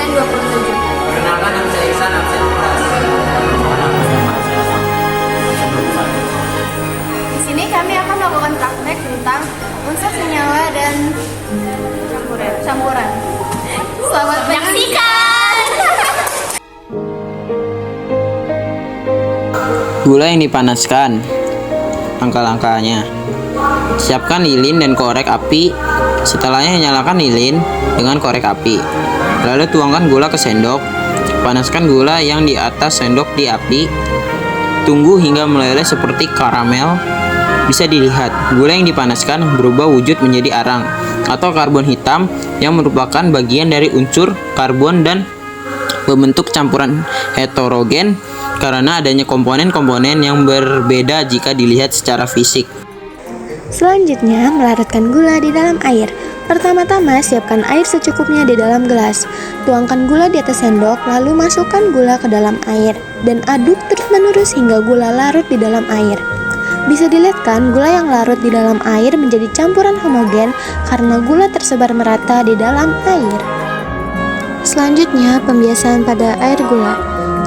absen 27. Perkenalkan, nama saya Iksan, absen 11. Di sini kami akan melakukan praktek tentang unsur senyawa dan campuran. Selamat menyaksikan. Gula yang dipanaskan. Langkah-langkahnya: siapkan lilin dan korek api. Setelahnya nyalakan lilin dengan korek api. Lalu tuangkan gula ke sendok. Panaskan gula yang di atas sendok di api. Tunggu hingga meleleh seperti karamel. Bisa dilihat, gula yang dipanaskan berubah wujud menjadi arang atau karbon hitam yang merupakan bagian dari unsur karbon dan membentuk campuran heterogen karena adanya komponen-komponen yang berbeda jika dilihat secara fisik. Selanjutnya, melarutkan gula di dalam air. Pertama-tama, siapkan air secukupnya di dalam gelas. Tuangkan gula di atas sendok, lalu masukkan gula ke dalam air dan aduk terus-menerus hingga gula larut di dalam air. Bisa dilihat kan, gula yang larut di dalam air menjadi campuran homogen karena gula tersebar merata di dalam air. Selanjutnya, pembiasan pada air gula.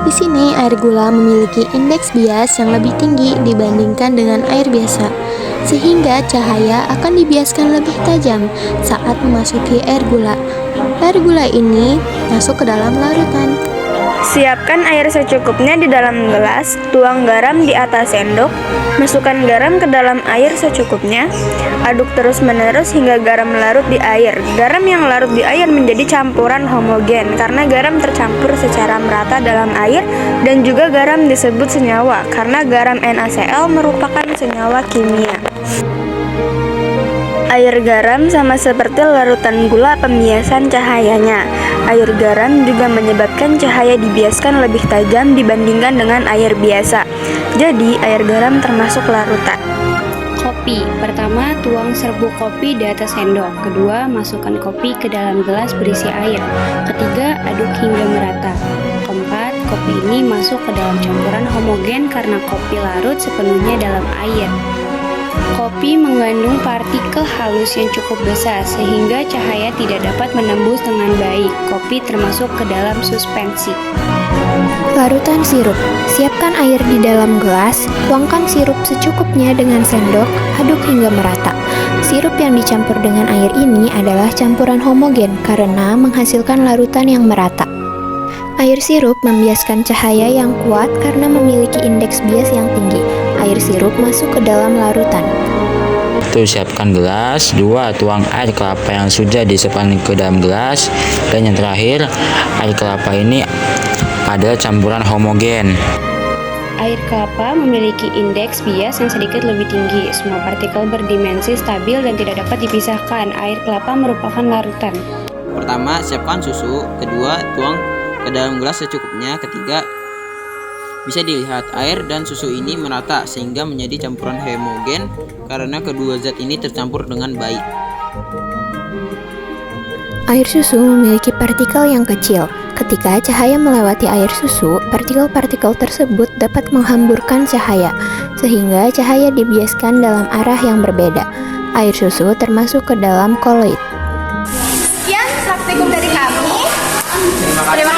Di sini, air gula memiliki indeks bias yang lebih tinggi dibandingkan dengan air biasa, sehingga cahaya akan dibiaskan lebih tajam saat memasuki air gula. Air gula ini masuk ke dalam larutan. Siapkan air secukupnya di dalam gelas, tuang garam di atas sendok, masukkan garam ke dalam air secukupnya, aduk terus-menerus hingga garam larut di air. Garam yang larut di air menjadi campuran homogen karena garam tercampur secara merata dalam air, dan juga garam disebut senyawa karena garam NaCl merupakan senyawa kimia. Air garam sama seperti larutan gula pembiasan cahayanya. Air garam juga menyebabkan cahaya dibiaskan lebih tajam dibandingkan dengan air biasa. Jadi, air garam termasuk larutan. Kopi. Pertama, tuang serbuk kopi di atas sendok. Kedua, masukkan kopi ke dalam gelas berisi air. Ketiga, aduk hingga merata. Keempat, kopi ini masuk ke dalam campuran homogen karena kopi larut sepenuhnya dalam air. Kopi mengandung partikel halus yang cukup besar sehingga cahaya tidak dapat menembus dengan baik. Kopi termasuk ke dalam suspensi. Larutan sirup. Siapkan air di dalam gelas, tuangkan sirup secukupnya dengan sendok, aduk hingga merata. Sirup yang dicampur dengan air ini adalah campuran homogen karena menghasilkan larutan yang merata. Air sirup membiaskan cahaya yang kuat karena memiliki indeks bias yang tinggi. Air sirup masuk ke dalam larutan. Siapkan gelas. 2. Tuang air kelapa yang sudah dimasukkan ke dalam gelas. Dan yang terakhir, air kelapa ini adalah campuran homogen. Air kelapa memiliki indeks bias yang sedikit lebih tinggi. Semua partikel berdimensi stabil dan tidak dapat dipisahkan. Air kelapa merupakan larutan. Pertama, siapkan susu. Kedua, tuang ke dalam gelas secukupnya. Ketiga, bisa dilihat air dan susu ini merata sehingga menjadi campuran homogen karena kedua zat ini tercampur dengan baik. Air susu memiliki partikel yang kecil. Ketika cahaya melewati air susu, partikel-partikel tersebut dapat menghamburkan cahaya, sehingga cahaya dibiaskan dalam arah yang berbeda. Air susu termasuk ke dalam koloid. Sekian praktikum dari kami. Terima kasih.